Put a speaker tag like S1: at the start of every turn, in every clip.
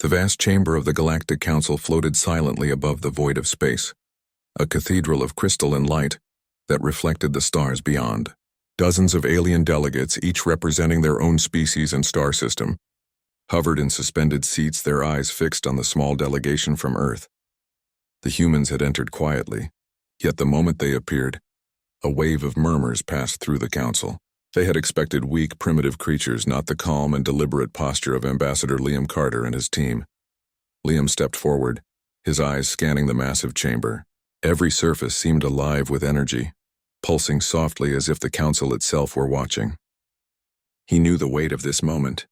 S1: The vast chamber of the Galactic Council floated silently above the void of space, a cathedral of crystalline light that reflected the stars beyond. Dozens of alien delegates, each representing their own species and star system, hovered in suspended seats, their eyes fixed on the small delegation from Earth. The humans had entered quietly, yet the moment they appeared, a wave of murmurs passed through the council. They had expected weak, primitive creatures, not the calm and deliberate posture of Ambassador Liam Carter and his team. Liam stepped forward, his eyes scanning the massive chamber. Every surface seemed alive with energy, pulsing softly as if the council itself were watching. He knew the weight of this moment.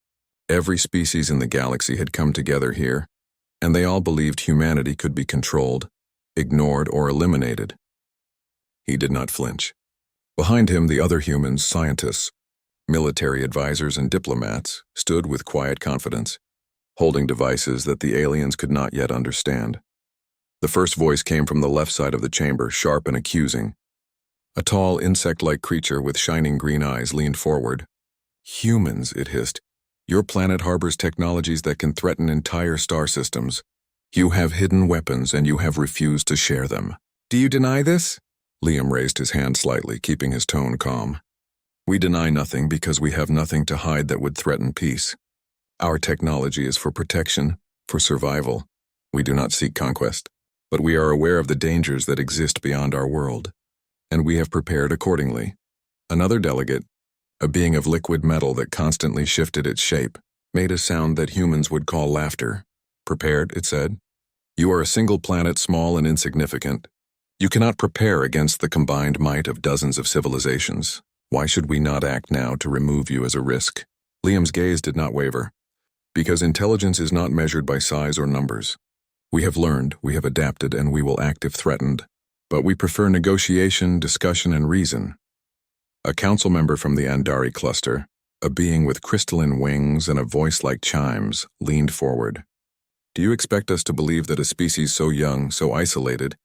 S1: Every species in the galaxy had come together here, and they all believed humanity could be controlled, ignored, or eliminated. He did not flinch. Behind him, the other humans, scientists, military advisors, and diplomats, stood with quiet confidence, holding devices that the aliens could not yet understand. The first voice came from the left side of the chamber, sharp and accusing. A tall, insect-like creature with shining green eyes leaned forward. "Humans," it hissed. "Your planet harbors technologies that can threaten entire star systems. You have hidden weapons, and you have refused to share them. Do you deny this?" Liam raised his hand slightly, keeping his tone calm. "We deny nothing because we have nothing to hide that would threaten peace. Our technology is for protection, for survival. We do not seek conquest, but we are aware of the dangers that exist beyond our world, and we have prepared accordingly." Another delegate, a being of liquid metal that constantly shifted its shape, made a sound that humans would call laughter. "Prepared," it said. "You are a single planet, small and insignificant. You cannot prepare against the combined might of dozens of civilizations. Why should we not act now to remove you as a risk?" Liam's gaze did not waver. "Because intelligence is not measured by size or numbers. We have learned, we have adapted, and we will act if threatened. But we prefer negotiation, discussion, and reason." A council member from the Andari cluster, a being with crystalline wings and a voice like chimes, leaned forward. "Do you expect us to believe that a species so young, so isolated,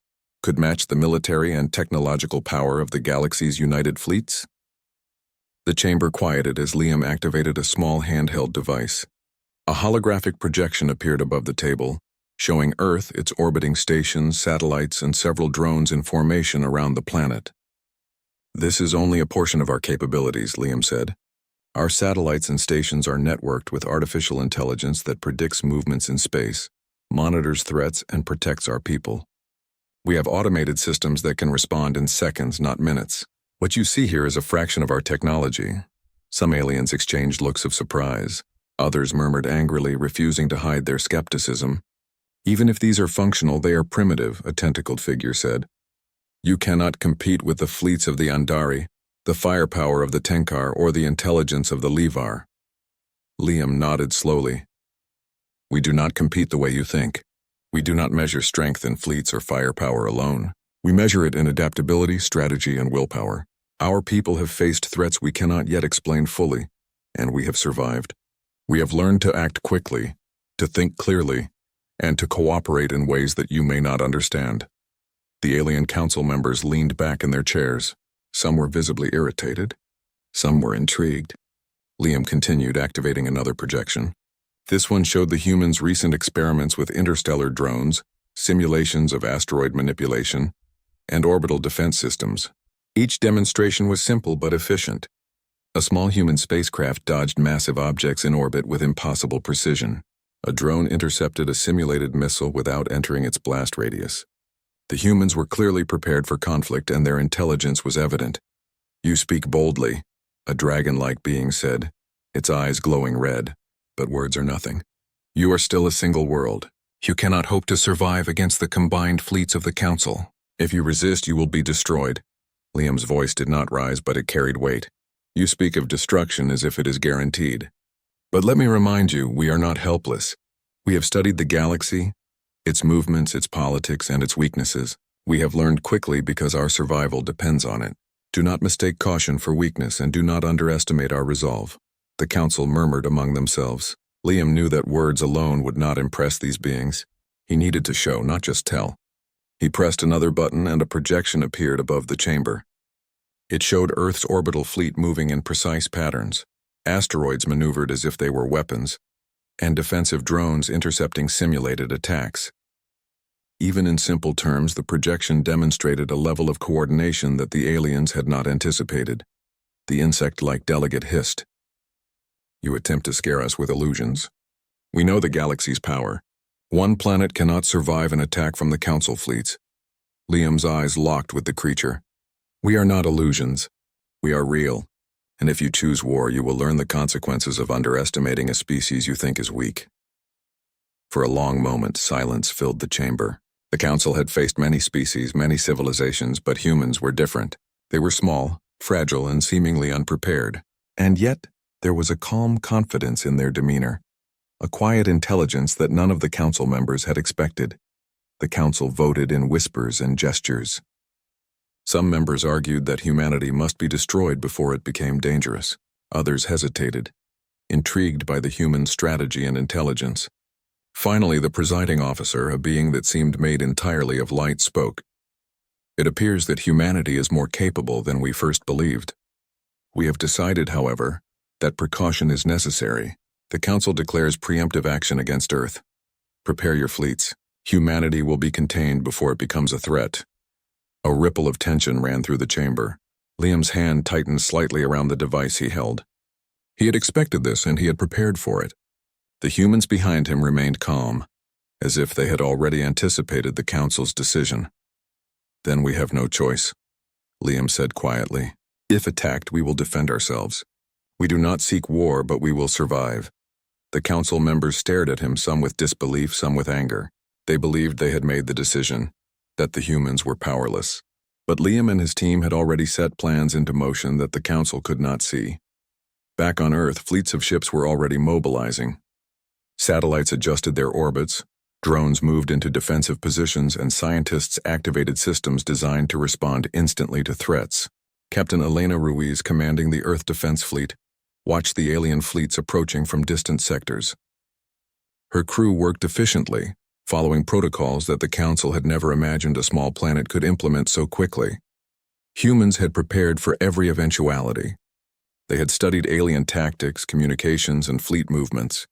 S1: could match the military and technological power of the galaxy's united fleets?" The chamber quieted as Liam activated a small handheld device. A holographic projection appeared above the table, showing Earth, its orbiting stations, satellites, and several drones in formation around the planet. "This is only a portion of our capabilities," Liam said. "Our satellites and stations are networked with artificial intelligence that predicts movements in space, monitors threats, and protects our people. We have automated systems that can respond in seconds, not minutes. What you see here is a fraction of our technology." Some aliens exchanged looks of surprise. Others murmured angrily, refusing to hide their skepticism. "Even if these are functional, they are primitive," a tentacled figure said. "You cannot compete with the fleets of the Andari, the firepower of the Tenkar, or the intelligence of the Levar." Liam nodded slowly. "We do not compete the way you think. We do not measure strength in fleets or firepower alone. We measure it in adaptability, strategy, and willpower. Our people have faced threats we cannot yet explain fully, and we have survived. We have learned to act quickly, to think clearly, and to cooperate in ways that you may not understand." The alien council members leaned back in their chairs. Some were visibly irritated. Some were intrigued. Liam continued, activating another projection. This one showed the humans' recent experiments with interstellar drones, simulations of asteroid manipulation, and orbital defense systems. Each demonstration was simple but efficient. A small human spacecraft dodged massive objects in orbit with impossible precision. A drone intercepted a simulated missile without entering its blast radius. The humans were clearly prepared for conflict, and their intelligence was evident. "You speak boldly," a dragon-like being said, its eyes glowing red. "But words are nothing. You are still a single world. You cannot hope to survive against the combined fleets of the Council. If you resist, you will be destroyed." Liam's voice did not rise, but it carried weight. "You speak of destruction as if it is guaranteed. But let me remind you, we are not helpless. We have studied the galaxy, its movements, its politics, and its weaknesses. We have learned quickly because our survival depends on it. Do not mistake caution for weakness, and do not underestimate our resolve." The council murmured among themselves. Liam knew that words alone would not impress these beings. He needed to show, not just tell. He pressed another button and a projection appeared above the chamber. It showed Earth's orbital fleet moving in precise patterns. Asteroids maneuvered as if they were weapons. and defensive drones intercepting simulated attacks. Even in simple terms, the projection demonstrated a level of coordination that the aliens had not anticipated. The insect-like delegate hissed. "You attempt to scare us with illusions. We know the galaxy's power. One planet cannot survive an attack from the Council fleets." Liam's eyes locked with the creature. "We are not illusions. We are real. And if you choose war, you will learn the consequences of underestimating a species you think is weak." For a long moment, silence filled the chamber. The Council had faced many species, many civilizations, but humans were different. They were small, fragile, and seemingly unprepared. And yet, there was a calm confidence in their demeanor, a quiet intelligence that none of the Council members had expected. The Council voted in whispers and gestures. Some members argued that humanity must be destroyed before it became dangerous. Others hesitated, intrigued by the human strategy and intelligence. Finally, the presiding officer, a being that seemed made entirely of light, spoke. "It appears that humanity is more capable than we first believed. We have decided, however, that precaution is necessary. The Council declares preemptive action against Earth. Prepare your fleets. Humanity will be contained before it becomes a threat." A ripple of tension ran through the chamber. Liam's hand tightened slightly around the device he held. He had expected this, and he had prepared for it. The humans behind him remained calm, as if they had already anticipated the Council's decision. "Then we have no choice," Liam said quietly. "If attacked, we will defend ourselves. We do not seek war, but we will survive." The Council members stared at him, some with disbelief, some with anger. They believed they had made the decision, that the humans were powerless. But Liam and his team had already set plans into motion that the Council could not see. Back on Earth, fleets of ships were already mobilizing. Satellites adjusted their orbits, drones moved into defensive positions, and scientists activated systems designed to respond instantly to threats. Captain Elena Ruiz, commanding the Earth Defense Fleet, watched the alien fleets approaching from distant sectors. Her crew worked efficiently, following protocols that the Council had never imagined a small planet could implement so quickly. Humans had prepared for every eventuality. They had studied alien tactics, communications, and fleet movements.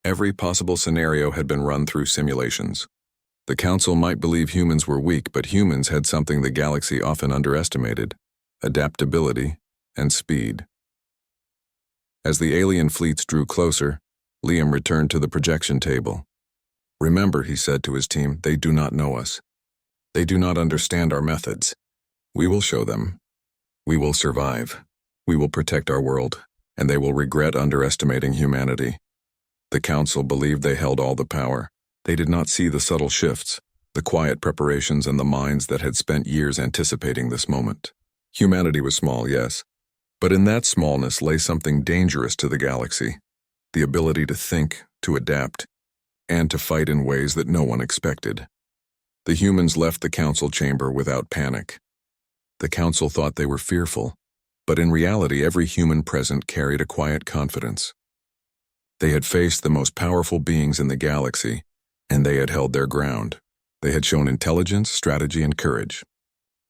S1: Every possible scenario had been run through simulations. The Council might believe humans were weak, but humans had something the galaxy often underestimated: adaptability and speed. As the alien fleets drew closer, Liam returned to the projection table. "Remember," he said to his team, "they do not know us. They do not understand our methods. We will show them. We will survive. We will protect our world, and they will regret underestimating humanity." The Council believed they held all the power. They did not see the subtle shifts, the quiet preparations, and the minds that had spent years anticipating this moment. Humanity was small, yes, but in that smallness lay something dangerous to the galaxy: the ability to think, to adapt, and to fight in ways that no one expected. The humans left the Council chamber without panic. The Council thought they were fearful, but in reality every human present carried a quiet confidence. They had faced the most powerful beings in the galaxy, and they had held their ground. They had shown intelligence, strategy, and courage.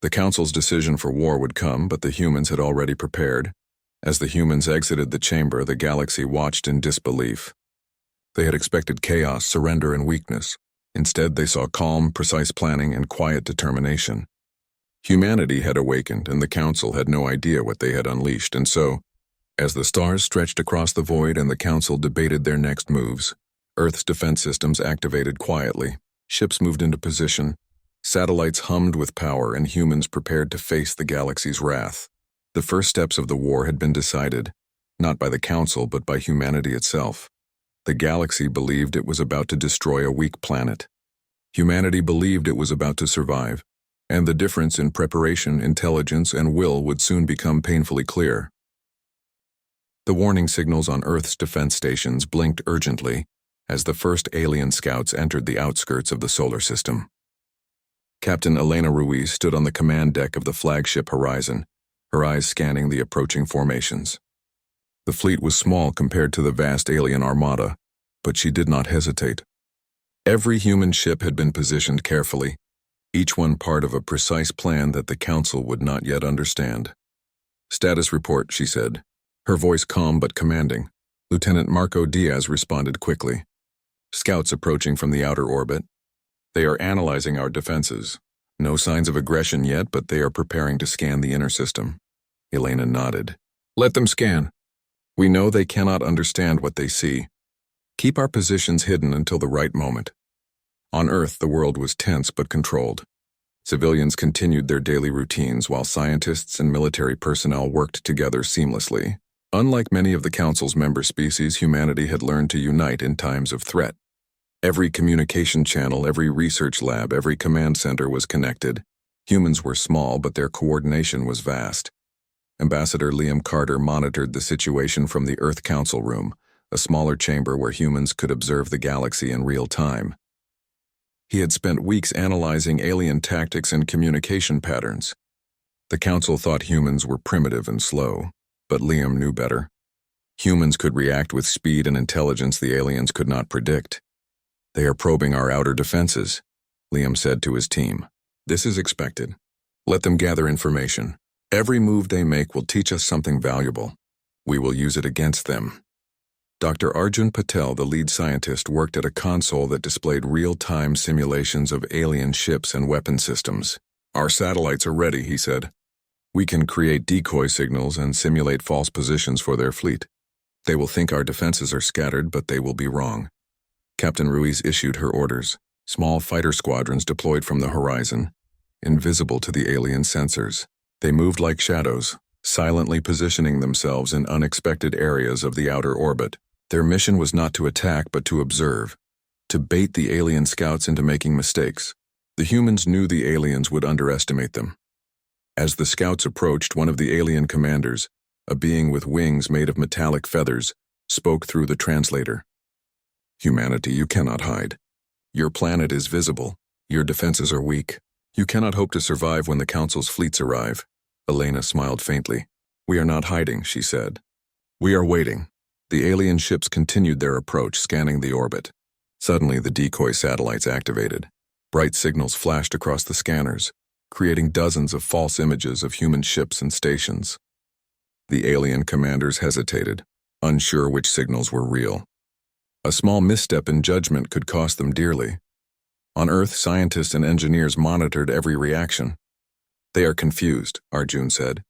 S1: The Council's decision for war would come, but the humans had already prepared. As the humans exited the chamber, the galaxy watched in disbelief. They had expected chaos, surrender, and weakness. Instead, they saw calm, precise planning and quiet determination. Humanity had awakened, and the Council had no idea what they had unleashed, and so, as the stars stretched across the void and the Council debated their next moves, Earth's defense systems activated quietly. Ships moved into position, satellites hummed with power, and humans prepared to face the galaxy's wrath. The first steps of the war had been decided, not by the Council but by humanity itself. The galaxy believed it was about to destroy a weak planet. Humanity believed it was about to survive, and the difference in preparation, intelligence, and will would soon become painfully clear. The warning signals on Earth's defense stations blinked urgently as the first alien scouts entered the outskirts of the solar system. Captain Elena Ruiz stood on the command deck of the flagship Horizon, her eyes scanning the approaching formations. The fleet was small compared to the vast alien armada, but she did not hesitate. Every human ship had been positioned carefully, each one part of a precise plan that the Council would not yet understand. "Status report," she said, her voice calm but commanding. Lieutenant Marco Diaz responded quickly. Scouts approaching from the outer orbit. They are analyzing our defenses. No signs of aggression yet, but they are preparing to scan the inner system. Elena nodded. Let them scan. We know they cannot understand what they see. Keep our positions hidden until the right moment. On Earth, the world was tense but controlled. Civilians continued their daily routines while scientists and military personnel worked together seamlessly. Unlike many of the Council's member species, humanity had learned to unite in times of threat. Every communication channel, every research lab, every command center was connected. Humans were small, but their coordination was vast. Ambassador Liam Carter monitored the situation from the Earth Council room, a smaller chamber where humans could observe the galaxy in real time. He had spent weeks analyzing alien tactics and communication patterns. The Council thought humans were primitive and slow, but Liam knew better. Humans could react with speed and intelligence the aliens could not predict. They are probing our outer defenses, Liam said to his team. This is expected. Let them gather information. Every move they make will teach us something valuable. We will use it against them. Dr. Arjun Patel, the lead scientist, worked at a console that displayed real-time simulations of alien ships and weapon systems. Our satellites are ready, he said. We can create decoy signals and simulate false positions for their fleet. They will think our defenses are scattered, but they will be wrong. Captain Ruiz issued her orders. Small fighter squadrons deployed from the horizon, invisible to the alien sensors. They moved like shadows, silently positioning themselves in unexpected areas of the outer orbit. Their mission was not to attack but to observe, to bait the alien scouts into making mistakes. The humans knew the aliens would underestimate them. As the scouts approached, one of the alien commanders, a being with wings made of metallic feathers, spoke through the translator. Humanity, you cannot hide. Your planet is visible. Your defenses are weak. You cannot hope to survive when the Council's fleets arrive. Elena smiled faintly. We are not hiding, she said. We are waiting. The alien ships continued their approach, scanning the orbit. Suddenly, the decoy satellites activated. Bright signals flashed across the scanners, creating dozens of false images of human ships and stations. The alien commanders hesitated, unsure which signals were real. A small misstep in judgment could cost them dearly. On Earth, scientists and engineers monitored every reaction. They are confused, Arjun said.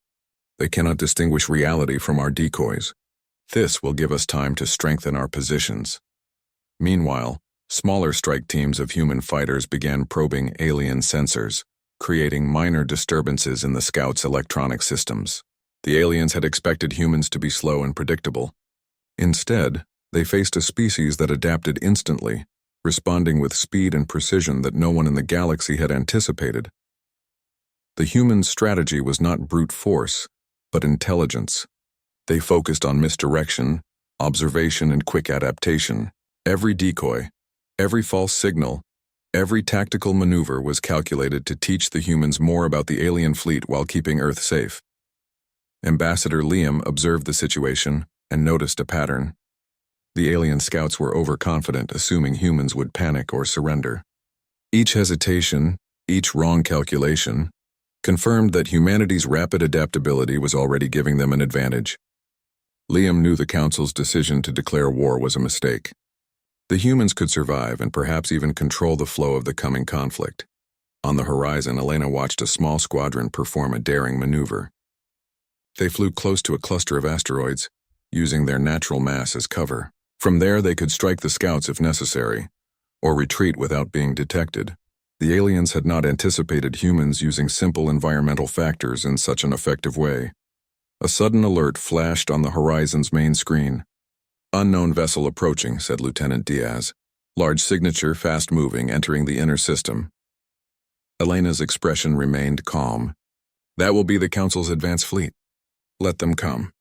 S1: They cannot distinguish reality from our decoys. This will give us time to strengthen our positions. Meanwhile, smaller strike teams of human fighters began probing alien sensors, creating minor disturbances in the scouts' electronic systems. The aliens had expected humans to be slow and predictable. Instead, they faced a species that adapted instantly, responding with speed and precision that no one in the galaxy had anticipated. The humans' strategy was not brute force, but intelligence. They focused on misdirection, observation, and quick adaptation. Every decoy, every false signal, every tactical maneuver was calculated to teach the humans more about the alien fleet while keeping Earth safe. Ambassador Liam observed the situation and noticed a pattern. The alien scouts were overconfident, assuming humans would panic or surrender. Each hesitation, each wrong calculation, confirmed that humanity's rapid adaptability was already giving them an advantage. Liam knew the Council's decision to declare war was a mistake. The humans could survive and perhaps even control the flow of the coming conflict. On the horizon, Elena watched a small squadron perform a daring maneuver. They flew close to a cluster of asteroids, using their natural mass as cover. From there, they could strike the scouts if necessary, or retreat without being detected. The aliens had not anticipated humans using simple environmental factors in such an effective way. A sudden alert flashed on the horizon's main screen. Unknown vessel approaching, said Lieutenant Diaz. Large signature, fast-moving, entering the inner system. Elena's expression remained calm. That will be the Council's advance fleet. Let them come.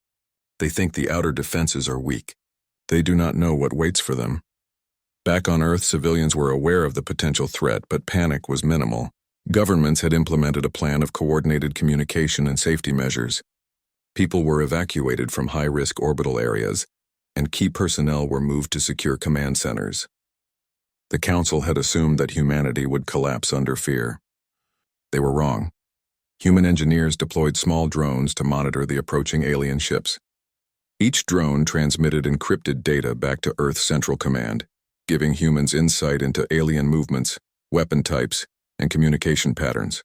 S1: They think the outer defenses are weak. They do not know what waits for them. Back on Earth, civilians were aware of the potential threat, but panic was minimal. Governments had implemented a plan of coordinated communication and safety measures. People were evacuated from high-risk orbital areas, and key personnel were moved to secure command centers. The Council had assumed that humanity would collapse under fear. They were wrong. Human engineers deployed small drones to monitor the approaching alien ships. Each drone transmitted encrypted data back to Earth Central Command, giving humans insight into alien movements, weapon types, and communication patterns.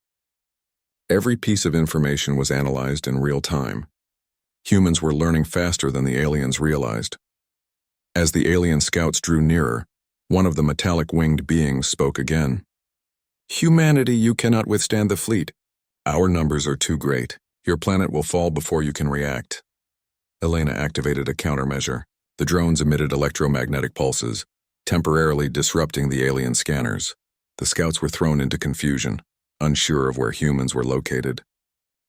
S1: Every piece of information was analyzed in real time. Humans were learning faster than the aliens realized. As the alien scouts drew nearer, one of the metallic winged beings spoke again. "Humanity, you cannot withstand the fleet. Our numbers are too great. Your planet will fall before you can react." Elena activated a countermeasure. The drones emitted electromagnetic pulses, temporarily disrupting the alien scanners. The scouts were thrown into confusion, unsure of where humans were located.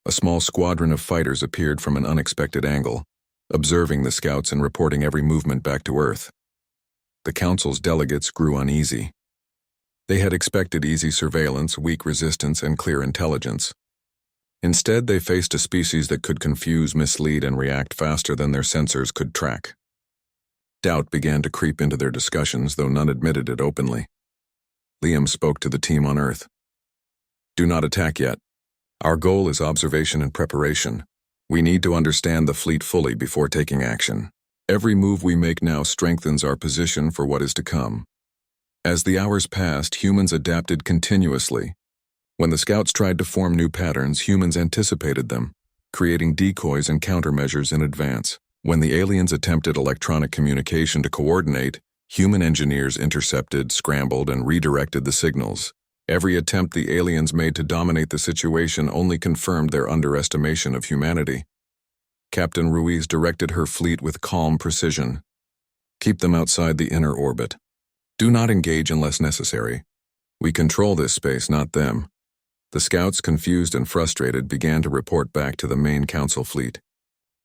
S1: A small squadron of fighters appeared from an unexpected angle, observing the scouts and reporting every movement back to Earth. The Council's delegates grew uneasy. They had expected easy surveillance, weak resistance, and clear intelligence. Instead, they faced a species that could confuse, mislead, and react faster than their sensors could track. Doubt began to creep into their discussions, though none admitted it openly. Liam spoke to the team on Earth. "Do not attack yet. Our goal is observation and preparation. We need to understand the fleet fully before taking action. Every move we make now strengthens our position for what is to come." As the hours passed, humans adapted continuously. When the scouts tried to form new patterns, humans anticipated them, creating decoys and countermeasures in advance. When the aliens attempted electronic communication to coordinate, human engineers intercepted, scrambled, and redirected the signals. Every attempt the aliens made to dominate the situation only confirmed their underestimation of humanity. Captain Ruiz directed her fleet with calm precision. "Keep them outside the inner orbit. Do not engage unless necessary. We control this space, not them." The scouts, confused and frustrated, began to report back to the main council fleet.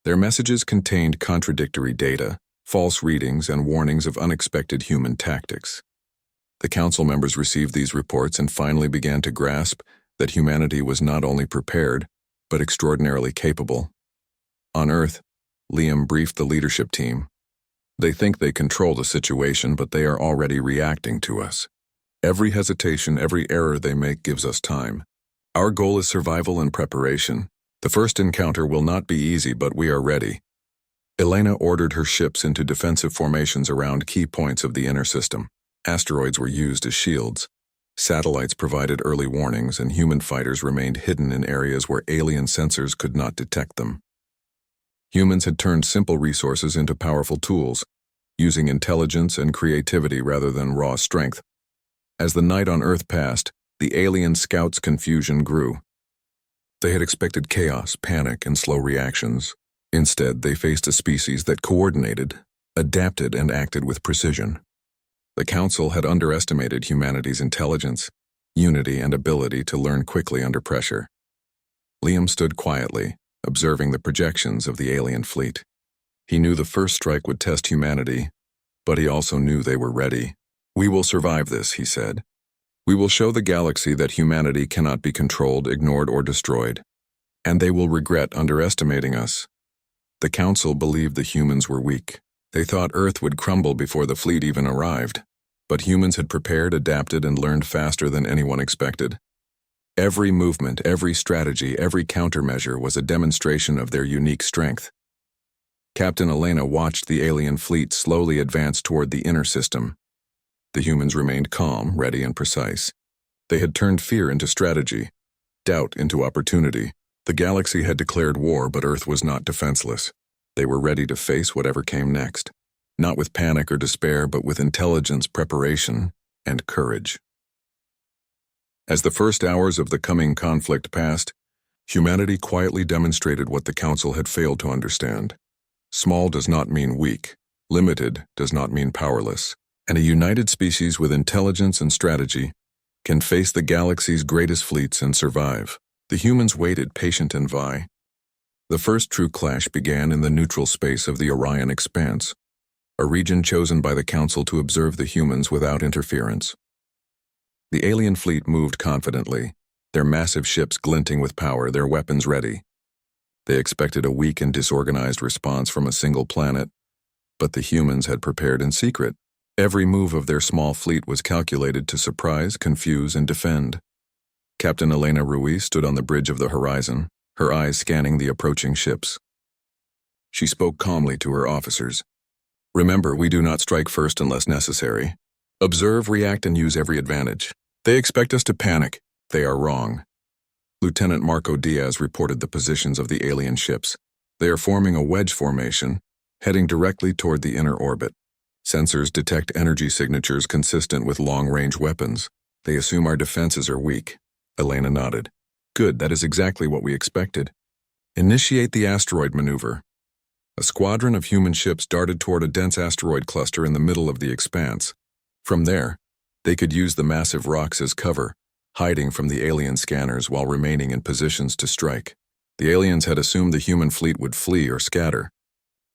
S1: Their messages contained contradictory data, false readings, and warnings of unexpected human tactics. The council members received these reports and finally began to grasp that humanity was not only prepared, but extraordinarily capable. On Earth, Liam briefed the leadership team. "They think they control the situation, but they are already reacting to us. Every hesitation, every error they make gives us time. Our goal is survival and preparation. The first encounter will not be easy, but we are ready." Elena ordered her ships into defensive formations around key points of the inner system. Asteroids were used as shields. Satellites provided early warnings, and human fighters remained hidden in areas where alien sensors could not detect them. Humans had turned simple resources into powerful tools, using intelligence and creativity rather than raw strength. As the night on Earth passed, the alien scouts' confusion grew. They had expected chaos, panic, and slow reactions. Instead, they faced a species that coordinated, adapted, and acted with precision. The Council had underestimated humanity's intelligence, unity, and ability to learn quickly under pressure. Liam stood quietly, observing the projections of the alien fleet. He knew the first strike would test humanity, but he also knew they were ready. "We will survive this," he said. "We will show the galaxy that humanity cannot be controlled, ignored, or destroyed. And they will regret underestimating us." The Council believed the humans were weak. They thought Earth would crumble before the fleet even arrived. But humans had prepared, adapted, and learned faster than anyone expected. Every movement, every strategy, every countermeasure was a demonstration of their unique strength. Captain Elena watched the alien fleet slowly advance toward the inner system. The humans remained calm, ready, and precise. They had turned fear into strategy, doubt into opportunity. The galaxy had declared war, but Earth was not defenseless. They were ready to face whatever came next, not with panic or despair, but with intelligence, preparation, and courage. As the first hours of the coming conflict passed, humanity quietly demonstrated what the Council had failed to understand. Small does not mean weak, limited does not mean powerless, and a united species with intelligence and strategy can face the galaxy's greatest fleets and survive. The humans waited, patient and vie. The first true clash began in the neutral space of the Orion Expanse, a region chosen by the Council to observe the humans without interference. The alien fleet moved confidently, their massive ships glinting with power, their weapons ready. They expected a weak and disorganized response from a single planet, but the humans had prepared in secret. Every move of their small fleet was calculated to surprise, confuse, and defend. Captain Elena Ruiz stood on the bridge of the horizon, her eyes scanning the approaching ships. She spoke calmly to her officers. Remember, we do not strike first unless necessary. Observe, react, and use every advantage. They expect us to panic. They are wrong. Lieutenant Marco Diaz reported the positions of the alien ships. They are forming a wedge formation, heading directly toward the inner orbit. Sensors detect energy signatures consistent with long-range weapons. They assume our defenses are weak. Elena nodded. Good, that is exactly what we expected. Initiate the asteroid maneuver. A squadron of human ships darted toward a dense asteroid cluster in the middle of the expanse. From there, they could use the massive rocks as cover, hiding from the alien scanners while remaining in positions to strike. The aliens had assumed the human fleet would flee or scatter.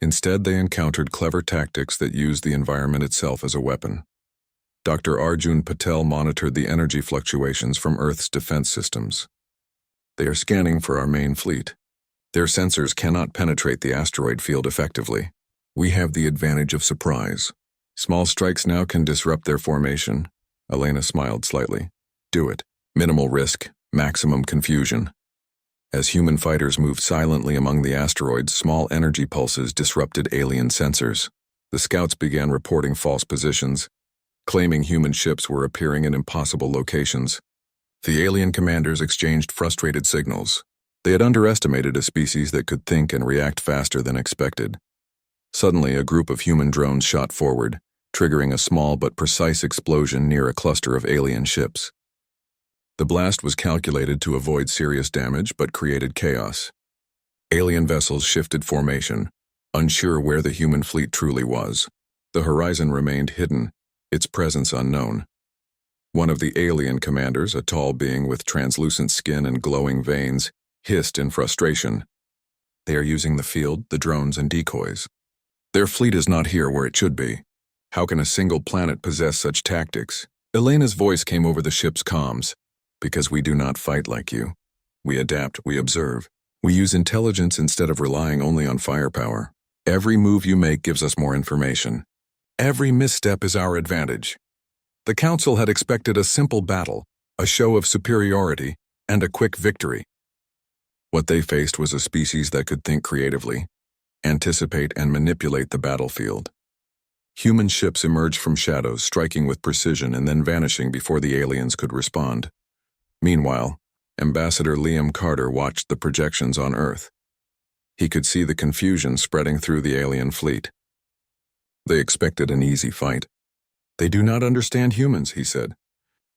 S1: Instead, they encountered clever tactics that used the environment itself as a weapon. Dr. Arjun Patel monitored the energy fluctuations from Earth's defense systems. They are scanning for our main fleet. Their sensors cannot penetrate the asteroid field effectively. We have the advantage of surprise. Small strikes now can disrupt their formation. Elena smiled slightly. Do it. Minimal risk, maximum confusion. As human fighters moved silently among the asteroids, small energy pulses disrupted alien sensors. The scouts began reporting false positions, claiming human ships were appearing in impossible locations. The alien commanders exchanged frustrated signals. They had underestimated a species that could think and react faster than expected. Suddenly, a group of human drones shot forward, triggering a small but precise explosion near a cluster of alien ships. The blast was calculated to avoid serious damage but created chaos. Alien vessels shifted formation, unsure where the human fleet truly was. The horizon remained hidden, its presence unknown. One of the alien commanders, a tall being with translucent skin and glowing veins, hissed in frustration. They are using the field, the drones, and decoys. Their fleet is not here where it should be. How can a single planet possess such tactics? Elena's voice came over the ship's comms. Because we do not fight like you. We adapt, we observe. We use intelligence instead of relying only on firepower. Every move you make gives us more information. Every misstep is our advantage. The Council had expected a simple battle, a show of superiority, and a quick victory. What they faced was a species that could think creatively, anticipate and manipulate the battlefield. Human ships emerged from shadows, striking with precision and then vanishing before the aliens could respond. Meanwhile, Ambassador Liam Carter watched the projections on Earth. He could see the confusion spreading through the alien fleet. They expected an easy fight. They do not understand humans, he said.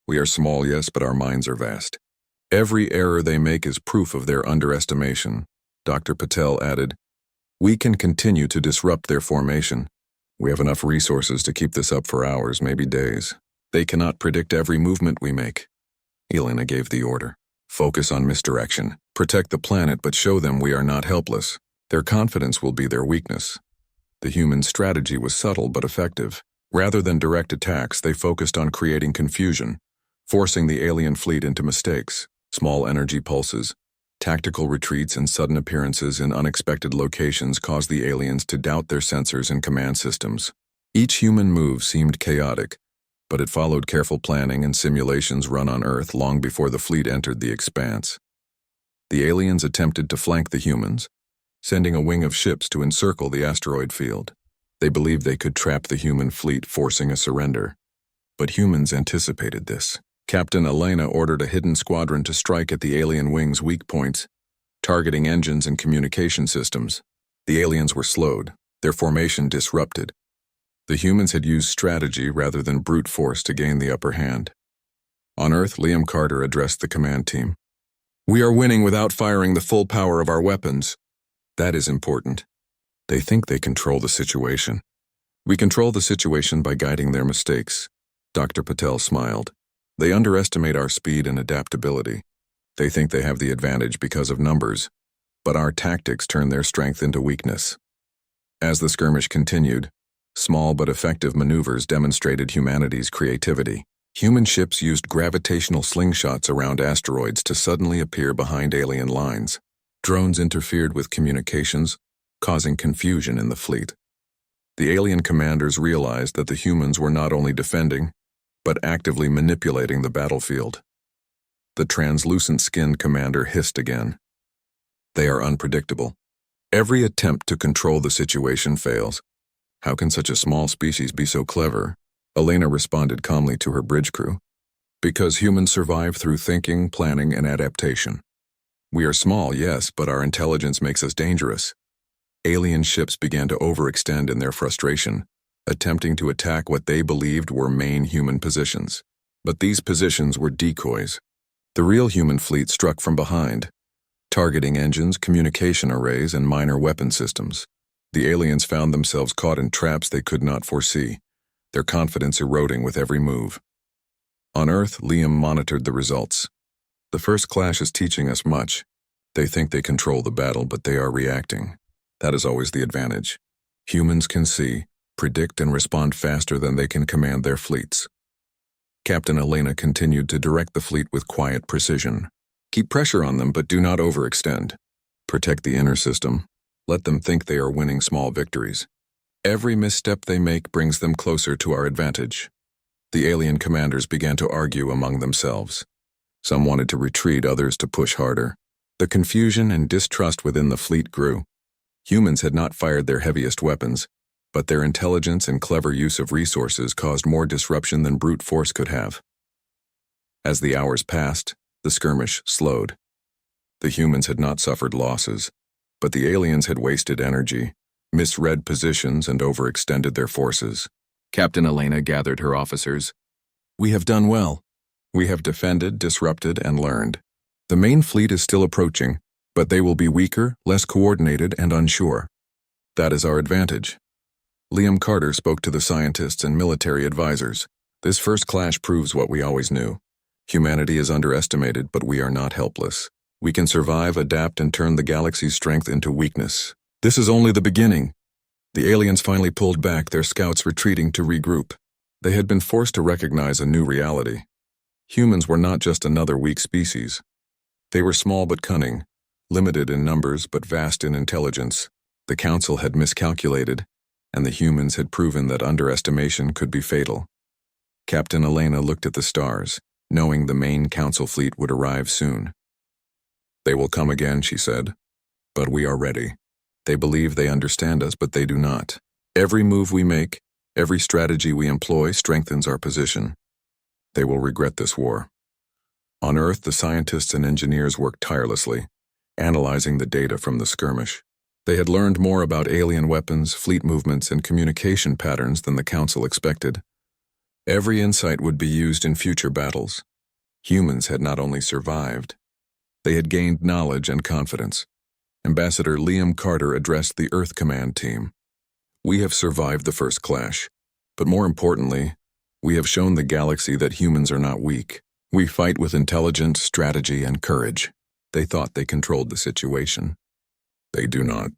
S1: We are small, yes, but our minds are vast. Every error they make is proof of their underestimation. Dr. Patel added, we can continue to disrupt their formation. We have enough resources to keep this up for hours, maybe days. They cannot predict every movement we make. Elena gave the order. Focus on misdirection. Protect the planet, but show them we are not helpless. Their confidence will be their weakness. The human strategy was subtle but effective. Rather than direct attacks, they focused on creating confusion, forcing the alien fleet into mistakes, small energy pulses. Tactical retreats and sudden appearances in unexpected locations caused the aliens to doubt their sensors and command systems. Each human move seemed chaotic, but it followed careful planning and simulations run on Earth long before the fleet entered the expanse. The aliens attempted to flank the humans, sending a wing of ships to encircle the asteroid field. They believed they could trap the human fleet, forcing a surrender. But humans anticipated this. Captain Elena ordered a hidden squadron to strike at the alien wing's weak points, targeting engines and communication systems. The aliens were slowed, their formation disrupted. The humans had used strategy rather than brute force to gain the upper hand. On Earth, Liam Carter addressed the command team. We are winning without firing the full power of our weapons. That is important. They think they control the situation. We control the situation by guiding their mistakes. Dr. Patel smiled. They underestimate our speed and adaptability. They think they have the advantage because of numbers, but our tactics turn their strength into weakness. As the skirmish continued, small but effective maneuvers demonstrated humanity's creativity. Human ships used gravitational slingshots around asteroids to suddenly appear behind alien lines. Drones interfered with communications, causing confusion in the fleet. The alien commanders realized that the humans were not only defending, but actively manipulating the battlefield. The translucent-skinned commander hissed again. They are unpredictable. Every attempt to control the situation fails. How can such a small species be so clever? Elena responded calmly to her bridge crew. Because humans survive through thinking, planning, and adaptation. We are small, yes, but our intelligence makes us dangerous. Alien ships began to overextend in their frustration, attempting to attack what they believed were main human positions. But these positions were decoys. The real human fleet struck from behind, targeting engines, communication arrays, and minor weapon systems. The aliens found themselves caught in traps they could not foresee, their confidence eroding with every move. On Earth, Liam monitored the results. The first clash is teaching us much. They think they control the battle, but they are reacting. That is always the advantage. Humans can see, predict, and respond faster than they can command their fleets. Captain Elena continued to direct the fleet with quiet precision. Keep pressure on them, but do not overextend. Protect the inner system. Let them think they are winning small victories. Every misstep they make brings them closer to our advantage. The alien commanders began to argue among themselves. Some wanted to retreat, others to push harder. The confusion and distrust within the fleet grew. Humans had not fired their heaviest weapons, but their intelligence and clever use of resources caused more disruption than brute force could have. As the hours passed, the skirmish slowed. The humans had not suffered losses, but the aliens had wasted energy, misread positions, and overextended their forces. Captain Elena gathered her officers. We have done well. We have defended, disrupted, and learned. The main fleet is still approaching, but they will be weaker, less coordinated, and unsure. That is our advantage. Liam Carter spoke to the scientists and military advisors. This first clash proves what we always knew. Humanity is underestimated, but we are not helpless. We can survive, adapt, and turn the galaxy's strength into weakness. This is only the beginning. The aliens finally pulled back, their scouts retreating to regroup. They had been forced to recognize a new reality. Humans were not just another weak species. They were small but cunning, limited in numbers but vast in intelligence. The Council had miscalculated, and the humans had proven that underestimation could be fatal. Captain Elena looked at the stars, knowing the main Council fleet would arrive soon. They will come again, she said, but we are ready. They believe they understand us, but they do not. Every move we make, every strategy we employ strengthens our position. They will regret this war. On Earth, the scientists and engineers worked tirelessly, analyzing the data from the skirmish. They had learned more about alien weapons, fleet movements, and communication patterns than the Council expected. Every insight would be used in future battles. Humans had not only survived, they had gained knowledge and confidence. Ambassador Liam Carter addressed the Earth Command team. We have survived the first clash, but more importantly, we have shown the galaxy that humans are not weak. We fight with intelligence, strategy, and courage. They thought they controlled the situation. They do not.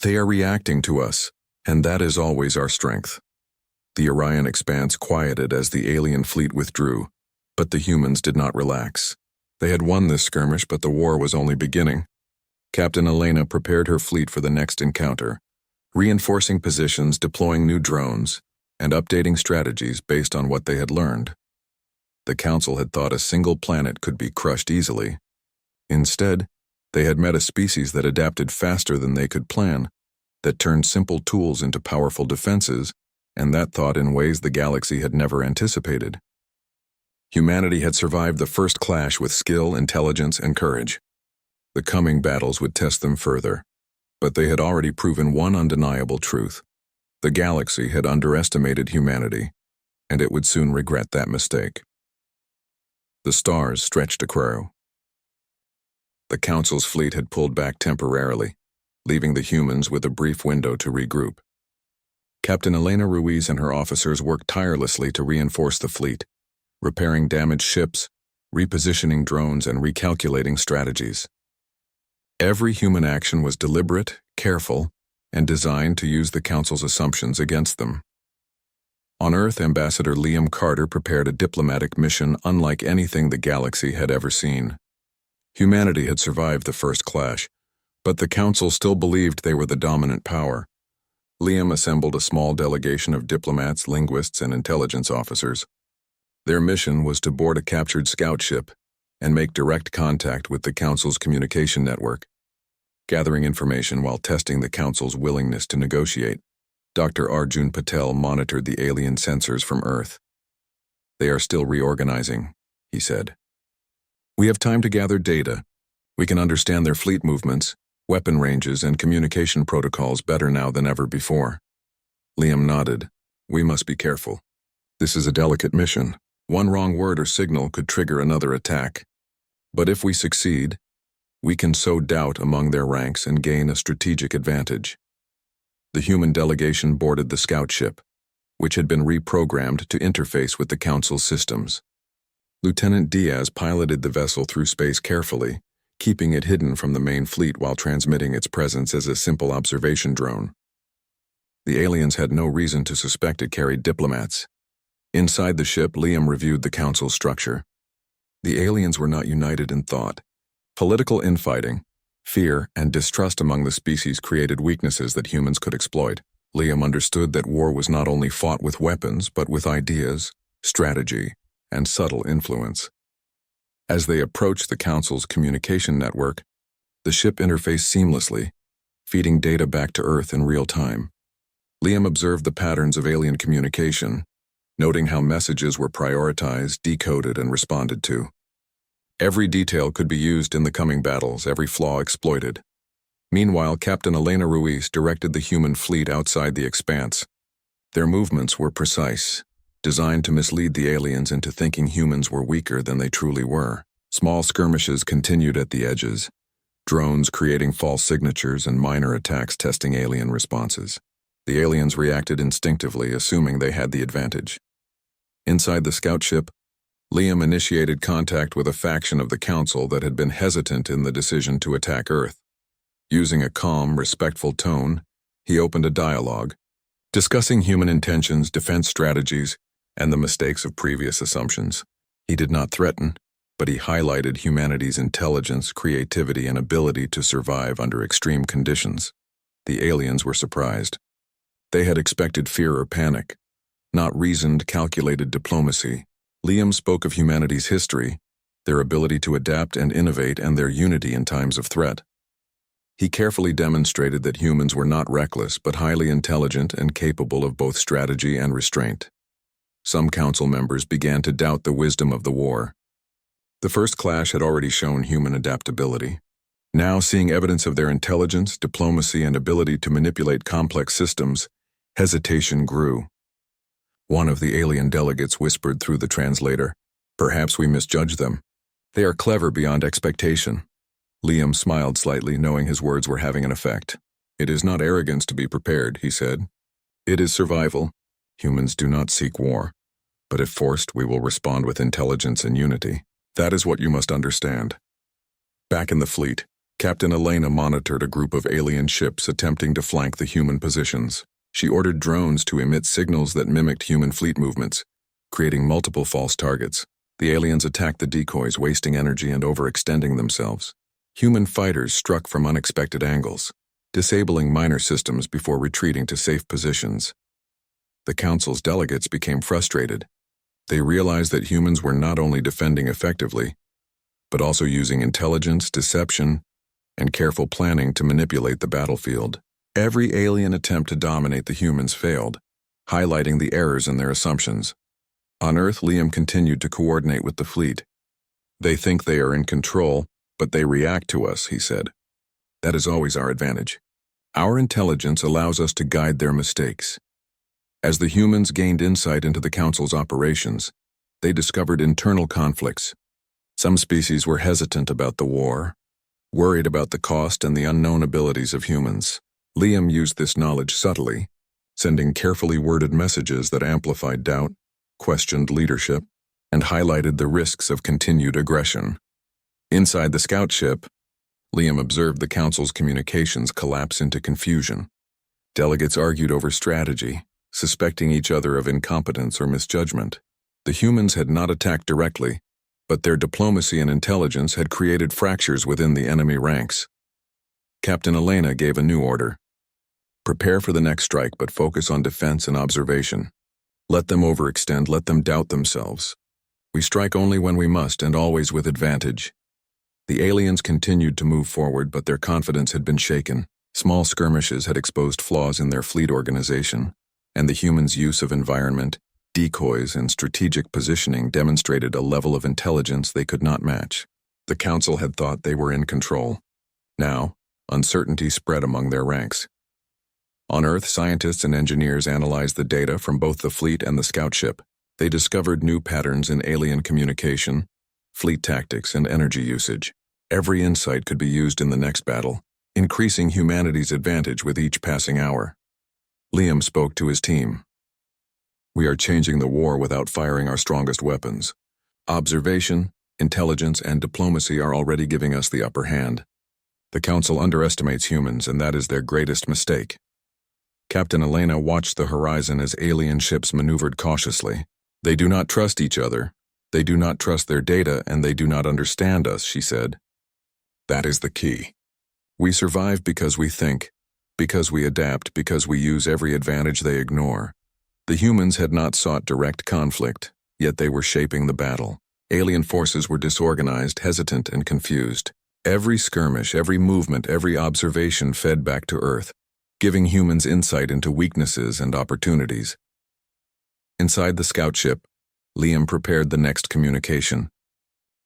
S1: They are reacting to us, and that is always our strength. The Orion expanse quieted as the alien fleet withdrew, but the humans did not relax. They had won this skirmish, but the war was only beginning. Captain Elena prepared her fleet for the next encounter, reinforcing positions, deploying new drones, and updating strategies based on what they had learned. The Council had thought a single planet could be crushed easily. Instead, they had met a species that adapted faster than they could plan, that turned simple tools into powerful defenses, and that thought in ways the galaxy had never anticipated. Humanity had survived the first clash with skill, intelligence, and courage. The coming battles would test them further, but they had already proven one undeniable truth. The galaxy had underestimated humanity, and it would soon regret that mistake. The stars stretched across. The Council's fleet had pulled back temporarily, leaving the humans with a brief window to regroup. Captain Elena Ruiz and her officers worked tirelessly to reinforce the fleet, repairing damaged ships, repositioning drones, and recalculating strategies. Every human action was deliberate, careful, and designed to use the Council's assumptions against them. On Earth, Ambassador Liam Carter prepared a diplomatic mission unlike anything the galaxy had ever seen. Humanity had survived the first clash, but the Council still believed they were the dominant power. Liam assembled a small delegation of diplomats, linguists, and intelligence officers. Their mission was to board a captured scout ship and make direct contact with the Council's communication network. Gathering information while testing the Council's willingness to negotiate, Dr. Arjun Patel monitored the alien sensors from Earth. "They are still reorganizing," he said. "We have time to gather data. We can understand their fleet movements, weapon ranges, and communication protocols better now than ever before." Liam nodded. "We must be careful. This is a delicate mission. One wrong word or signal could trigger another attack. But if we succeed, we can sow doubt among their ranks and gain a strategic advantage." The human delegation boarded the scout ship, which had been reprogrammed to interface with the Council's systems. Lieutenant Diaz piloted the vessel through space carefully, keeping it hidden from the main fleet while transmitting its presence as a simple observation drone. The aliens had no reason to suspect it carried diplomats. Inside the ship, Liam reviewed the Council's structure. The aliens were not united in thought. Political infighting, fear, and distrust among the species created weaknesses that humans could exploit. Liam understood that war was not only fought with weapons, but with ideas, strategy, and subtle influence. As they approached the Council's communication network, the ship interfaced seamlessly, feeding data back to Earth in real time. Liam observed the patterns of alien communication, noting how messages were prioritized, decoded, and responded to. Every detail could be used in the coming battles, every flaw exploited. Meanwhile, Captain Elena Ruiz directed the human fleet outside the expanse. Their movements were precise, designed to mislead the aliens into thinking humans were weaker than they truly were. Small skirmishes continued at the edges, drones creating false signatures and minor attacks testing alien responses. The aliens reacted instinctively, assuming they had the advantage. Inside the scout ship, Liam initiated contact with a faction of the Council that had been hesitant in the decision to attack Earth. Using a calm, respectful tone, he opened a dialogue, discussing human intentions, defense strategies, and the mistakes of previous assumptions. He did not threaten, but he highlighted humanity's intelligence, creativity, and ability to survive under extreme conditions. The aliens were surprised. They had expected fear or panic, not reasoned, calculated diplomacy. Liam spoke of humanity's history, their ability to adapt and innovate, and their unity in times of threat. He carefully demonstrated that humans were not reckless but highly intelligent and capable of both strategy and restraint. Some Council members began to doubt the wisdom of the war. The first clash had already shown human adaptability. Now, seeing evidence of their intelligence, diplomacy, and ability to manipulate complex systems, hesitation grew. One of the alien delegates whispered through the translator, "Perhaps we misjudge them. They are clever beyond expectation." Liam smiled slightly, knowing his words were having an effect. "It is not arrogance to be prepared," he said. "It is survival. Humans do not seek war, but if forced, we will respond with intelligence and unity. That is what you must understand." Back in the fleet, Captain Elena monitored a group of alien ships attempting to flank the human positions. She ordered drones to emit signals that mimicked human fleet movements, creating multiple false targets. The aliens attacked the decoys, wasting energy and overextending themselves. Human fighters struck from unexpected angles, disabling minor systems before retreating to safe positions. The Council's delegates became frustrated. They realized that humans were not only defending effectively, but also using intelligence, deception, and careful planning to manipulate the battlefield. Every alien attempt to dominate the humans failed, highlighting the errors in their assumptions. On Earth, Liam continued to coordinate with the fleet. "They think they are in control, but they react to us," he said. "That is always our advantage. Our intelligence allows us to guide their mistakes." As the humans gained insight into the Council's operations, they discovered internal conflicts. Some species were hesitant about the war, worried about the cost and the unknown abilities of humans. Liam used this knowledge subtly, sending carefully worded messages that amplified doubt, questioned leadership, and highlighted the risks of continued aggression. Inside the scout ship, Liam observed the Council's communications collapse into confusion. Delegates argued over strategy, suspecting each other of incompetence or misjudgment. The humans had not attacked directly, but their diplomacy and intelligence had created fractures within the enemy ranks. Captain Elena gave a new order. "Prepare for the next strike, but focus on defense and observation. Let them overextend, let them doubt themselves. We strike only when we must and always with advantage." The aliens continued to move forward, but their confidence had been shaken. Small skirmishes had exposed flaws in their fleet organization, and the humans' use of environment, decoys, and strategic positioning demonstrated a level of intelligence they could not match. The Council had thought they were in control. Now, uncertainty spread among their ranks. On Earth, scientists and engineers analyzed the data from both the fleet and the scout ship. They discovered new patterns in alien communication, fleet tactics, and energy usage. Every insight could be used in the next battle, increasing humanity's advantage with each passing hour. Liam spoke to his team. "We are changing the war without firing our strongest weapons. Observation, intelligence, and diplomacy are already giving us the upper hand. The Council underestimates humans, and that is their greatest mistake." Captain Elena watched the horizon as alien ships maneuvered cautiously. "They do not trust each other. They do not trust their data, and they do not understand us," she said. "That is the key. We survive because we think, because we adapt, because we use every advantage they ignore." The humans had not sought direct conflict, yet they were shaping the battle. Alien forces were disorganized, hesitant, and confused. Every skirmish, every movement, every observation fed back to Earth, giving humans insight into weaknesses and opportunities. Inside the scout ship, Liam prepared the next communication.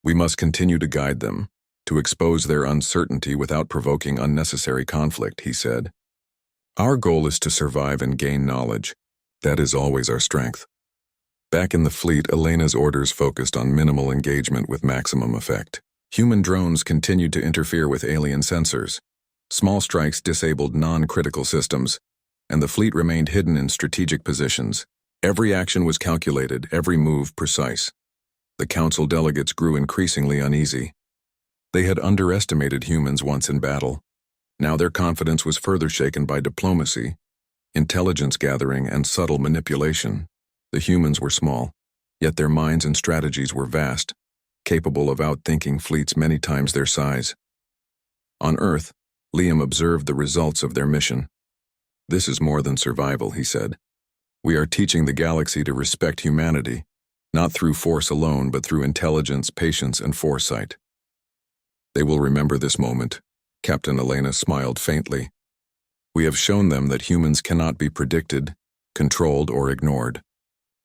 S1: "We must continue to guide them, to expose their uncertainty without provoking unnecessary conflict," he said. "Our goal is to survive and gain knowledge. That is always our strength." Back in the fleet, Elena's orders focused on minimal engagement with maximum effect. Human drones continued to interfere with alien sensors. Small strikes disabled non-critical systems, and the fleet remained hidden in strategic positions. Every action was calculated, every move precise. The Council delegates grew increasingly uneasy. They had underestimated humans once in battle. Now their confidence was further shaken by diplomacy, intelligence gathering, and subtle manipulation. The humans were small, yet their minds and strategies were vast, capable of outthinking fleets many times their size. On Earth, Liam observed the results of their mission. "This is more than survival," he said. "We are teaching the galaxy to respect humanity, not through force alone, but through intelligence, patience, and foresight." "They will remember this moment." Captain Elena smiled faintly. "We have shown them that humans cannot be predicted, controlled, or ignored.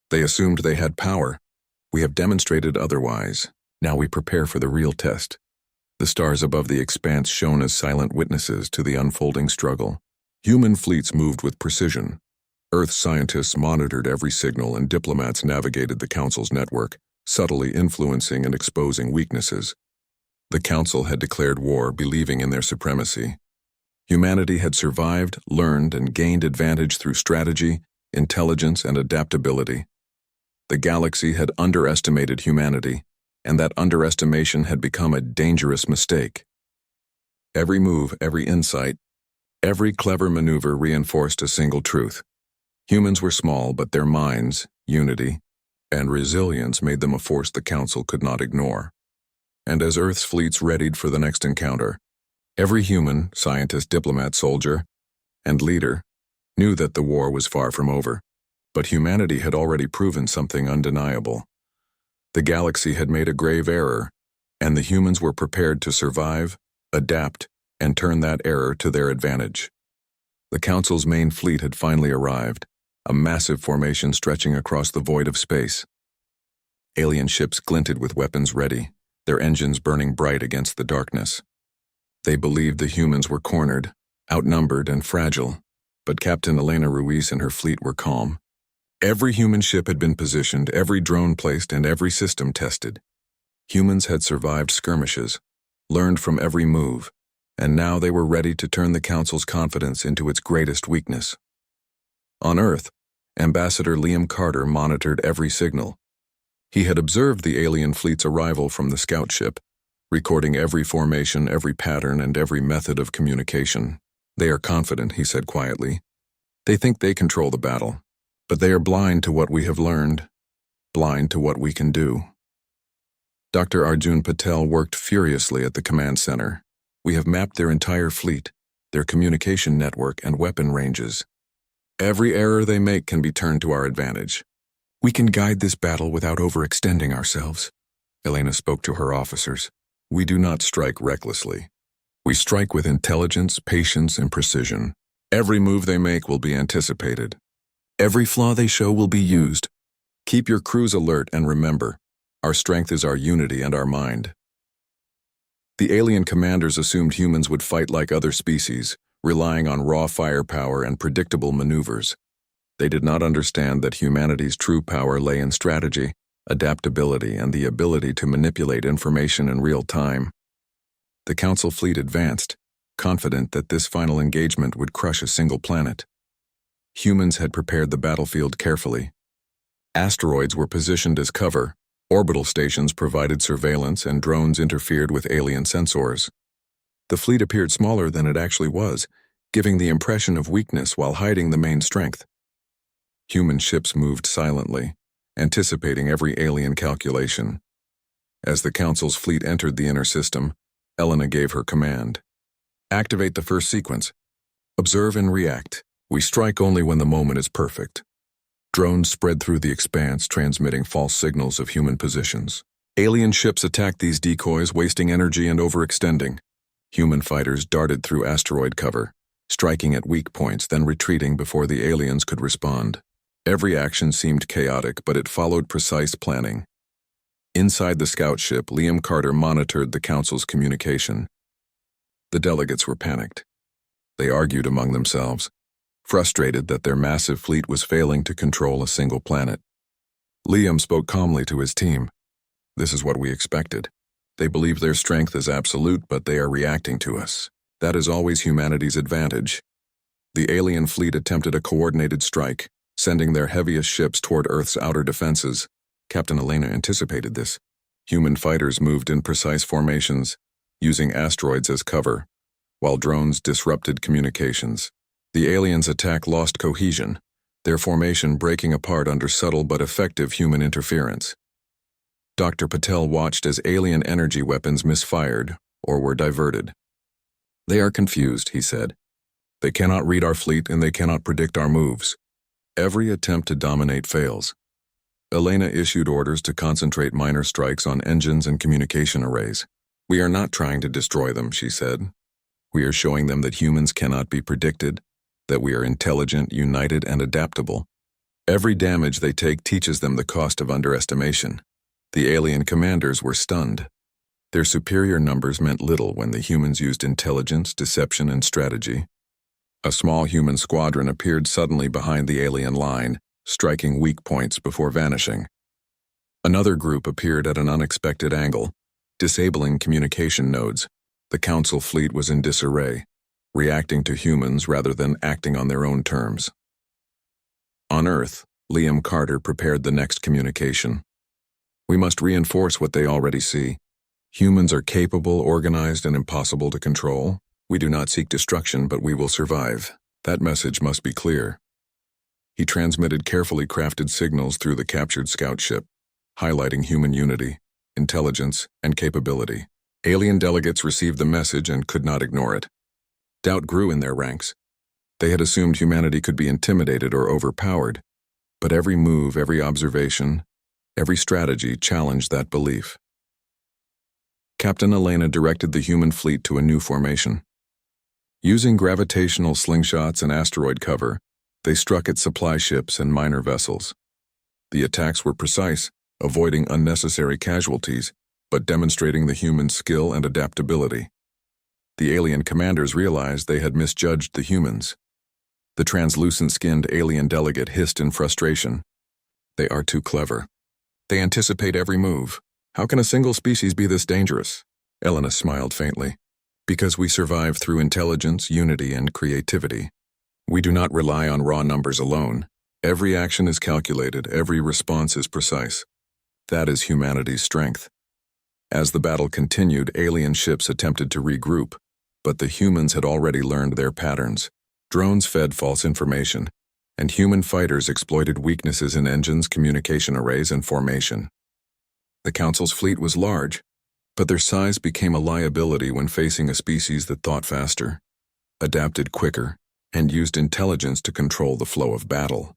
S1: They assumed they had power. We have demonstrated otherwise. Now we prepare for the real test." The stars above the expanse shone as silent witnesses to the unfolding struggle. Human fleets moved with precision. Earth scientists monitored every signal, and diplomats navigated the Council's network, subtly influencing and exposing weaknesses. The Council had declared war, believing in their supremacy. Humanity had survived, learned, and gained advantage through strategy, intelligence, and adaptability. The galaxy had underestimated humanity, and that underestimation had become a dangerous mistake. Every move, every insight, every clever maneuver reinforced a single truth. Humans were small, but their minds, unity, and resilience made them a force the Council could not ignore. And as Earth's fleets readied for the next encounter, every human, scientist, diplomat, soldier, and leader knew that the war was far from over. But humanity had already proven something undeniable. The galaxy had made a grave error, and the humans were prepared to survive, adapt, and turn that error to their advantage. The Council's main fleet had finally arrived, a massive formation stretching across the void of space. Alien ships glinted with weapons ready, their engines burning bright against the darkness. They believed the humans were cornered, outnumbered, and fragile, but Captain Elena Ruiz and her fleet were calm. Every human ship had been positioned, every drone placed, and every system tested. Humans had survived skirmishes, learned from every move, and now they were ready to turn the Council's confidence into its greatest weakness. On Earth, Ambassador Liam Carter monitored every signal. He had observed the alien fleet's arrival from the scout ship, recording every formation, every pattern, and every method of communication. "They are confident," he said quietly. "They think they control the battle. But they are blind to what we have learned, blind to what we can do." Dr. Arjun Patel worked furiously at the command center. "We have mapped their entire fleet, their communication network, and weapon ranges. Every error they make can be turned to our advantage. We can guide this battle without overextending ourselves." Elena spoke to her officers. We do not strike recklessly. We strike with intelligence, patience, and precision. Every move they make will be anticipated. Every flaw they show will be used. Keep your crews alert and remember, our strength is our unity and our mind. The alien commanders assumed humans would fight like other species, relying on raw firepower and predictable maneuvers. They did not understand that humanity's true power lay in strategy, adaptability, and the ability to manipulate information in real time. The Council fleet advanced, confident that this final engagement would crush a single planet. Humans had prepared the battlefield carefully. Asteroids were positioned as cover, orbital stations provided surveillance, and drones interfered with alien sensors. The fleet appeared smaller than it actually was, giving the impression of weakness while hiding the main strength. Human ships moved silently, anticipating every alien calculation. As the Council's fleet entered the inner system, Elena gave her command. Activate the first sequence. Observe and react. We strike only when the moment is perfect. Drones spread through the expanse, transmitting false signals of human positions. Alien ships attacked these decoys, wasting energy and overextending. Human fighters darted through asteroid cover, striking at weak points, then retreating before the aliens could respond. Every action seemed chaotic, but it followed precise planning. Inside the scout ship, Liam Carter monitored the Council's communication. The delegates were panicked. They argued among themselves, frustrated that their massive fleet was failing to control a single planet. Liam spoke calmly to his team. This is what we expected. They believe their strength is absolute, but they are reacting to us. That is always humanity's advantage. The alien fleet attempted a coordinated strike, sending their heaviest ships toward Earth's outer defenses. Captain Elena anticipated this. Human fighters moved in precise formations, using asteroids as cover, while drones disrupted communications. The aliens' attack lost cohesion, their formation breaking apart under subtle but effective human interference. Dr. Patel watched as alien energy weapons misfired or were diverted. They are confused, he said. They cannot read our fleet and they cannot predict our moves. Every attempt to dominate fails. Elena issued orders to concentrate minor strikes on engines and communication arrays. We are not trying to destroy them, she said. We are showing them that humans cannot be predicted, that we are intelligent, united, and adaptable. Every damage they take teaches them the cost of underestimation. The alien commanders were stunned. Their superior numbers meant little when the humans used intelligence, deception, and strategy. A small human squadron appeared suddenly behind the alien line, striking weak points before vanishing. Another group appeared at an unexpected angle, disabling communication nodes. The Council fleet was in disarray, reacting to humans rather than acting on their own terms. On Earth, Liam Carter prepared the next communication. We must reinforce what they already see. Humans are capable, organized, and impossible to control. We do not seek destruction, but we will survive. That message must be clear. He transmitted carefully crafted signals through the captured scout ship, highlighting human unity, intelligence, and capability. Alien delegates received the message and could not ignore it. Doubt grew in their ranks. They had assumed humanity could be intimidated or overpowered, but every move, every observation, every strategy challenged that belief. Captain Elena directed the human fleet to a new formation. Using gravitational slingshots and asteroid cover, they struck at supply ships and minor vessels. The attacks were precise, avoiding unnecessary casualties, but demonstrating the human skill and adaptability. The alien commanders realized they had misjudged the humans. The translucent-skinned alien delegate hissed in frustration. They are too clever. They anticipate every move. How can a single species be this dangerous? Elena smiled faintly. Because we survive through intelligence, unity, and creativity. We do not rely on raw numbers alone. Every action is calculated, every response is precise. That is humanity's strength. As the battle continued, alien ships attempted to regroup, but the humans had already learned their patterns. Drones fed false information, and human fighters exploited weaknesses in engines, communication arrays, and formation. The Council's fleet was large, but their size became a liability when facing a species that thought faster, adapted quicker, and used intelligence to control the flow of battle.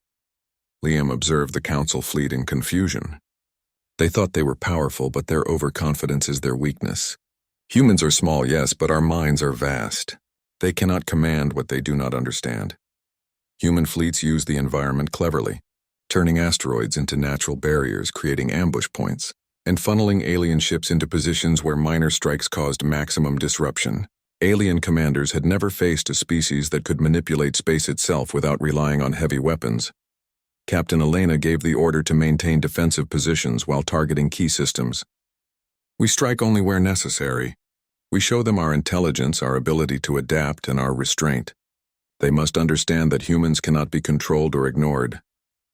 S1: Liam observed the Council fleet in confusion. They thought they were powerful, but their overconfidence is their weakness. Humans are small, yes, but our minds are vast. They cannot command what they do not understand. Human fleets use the environment cleverly, turning asteroids into natural barriers, creating ambush points, and funneling alien ships into positions where minor strikes caused maximum disruption. Alien commanders had never faced a species that could manipulate space itself without relying on heavy weapons. Captain Elena gave the order to maintain defensive positions while targeting key systems. We strike only where necessary. We show them our intelligence, our ability to adapt, and our restraint. They must understand that humans cannot be controlled or ignored.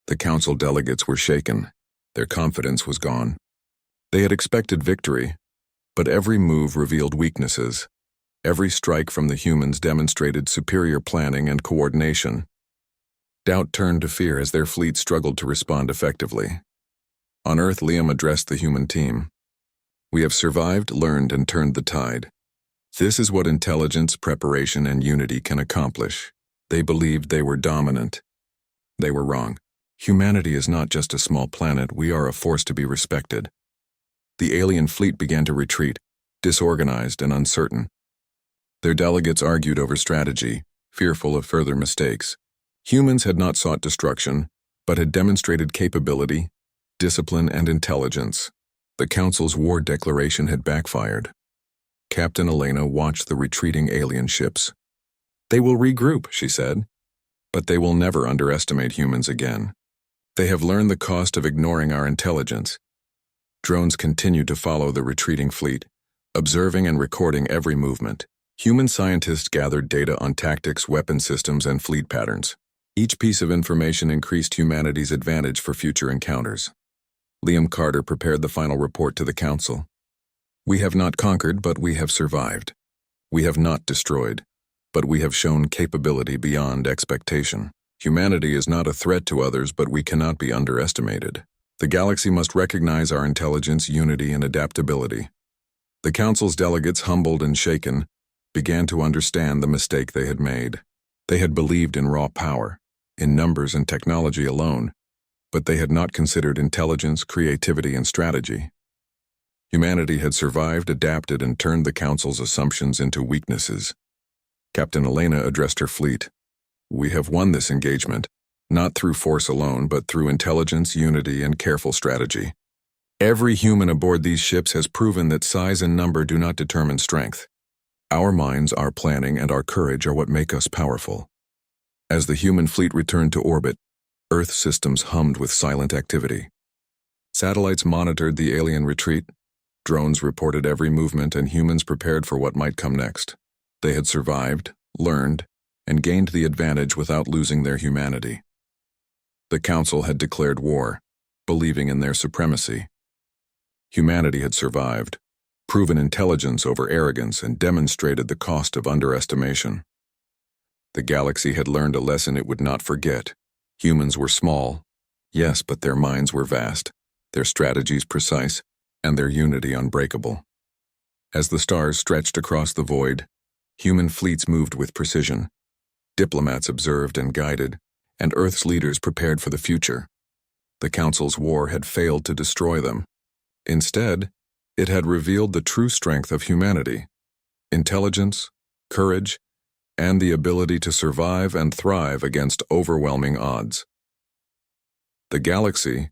S1: The council delegates were shaken. Their confidence was gone. They had expected victory, but every move revealed weaknesses. Every strike from the humans demonstrated superior planning and coordination. Doubt turned to fear as their fleet struggled to respond effectively. On Earth, Liam addressed the human team. We have survived, learned, and turned the tide. This is what intelligence, preparation, and unity can accomplish. They believed they were dominant. They were wrong. Humanity is not just a small planet, we are a force to be respected. The alien fleet began to retreat, disorganized and uncertain. Their delegates argued over strategy, fearful of further mistakes. Humans had not sought destruction, but had demonstrated capability, discipline, and intelligence. The Council's war declaration had backfired. Captain Elena watched the retreating alien ships. They will regroup, she said, but they will never underestimate humans again. They have learned the cost of ignoring our intelligence. Drones continued to follow the retreating fleet, observing and recording every movement. Human scientists gathered data on tactics, weapon systems, and fleet patterns. Each piece of information increased humanity's advantage for future encounters. Liam Carter prepared the final report to the Council. We have not conquered, but we have survived. We have not destroyed, but we have shown capability beyond expectation. Humanity is not a threat to others, but we cannot be underestimated. The galaxy must recognize our intelligence, unity, and adaptability. The Council's delegates, humbled and shaken, began to understand the mistake they had made. They had believed in raw power, in numbers and technology alone, but they had not considered intelligence, creativity, and strategy. Humanity had survived, adapted, and turned the Council's assumptions into weaknesses. Captain Elena addressed her fleet. We have won this engagement, not through force alone, but through intelligence, unity, and careful strategy. Every human aboard these ships has proven that size and number do not determine strength. Our minds, our planning, and our courage are what make us powerful. As the human fleet returned to orbit, Earth systems hummed with silent activity. Satellites monitored the alien retreat, drones reported every movement, and humans prepared for what might come next. They had survived, learned, and gained the advantage without losing their humanity. The Council had declared war, believing in their supremacy. Humanity had survived, proven intelligence over arrogance, and demonstrated the cost of underestimation. The galaxy had learned a lesson it would not forget. Humans were small, yes, but their minds were vast, their strategies precise, and their unity unbreakable. As the stars stretched across the void, human fleets moved with precision. Diplomats observed and guided, and Earth's leaders prepared for the future. The Council's war had failed to destroy them. Instead, it had revealed the true strength of humanity: intelligence, courage, and the ability to survive and thrive against overwhelming odds. The galaxy,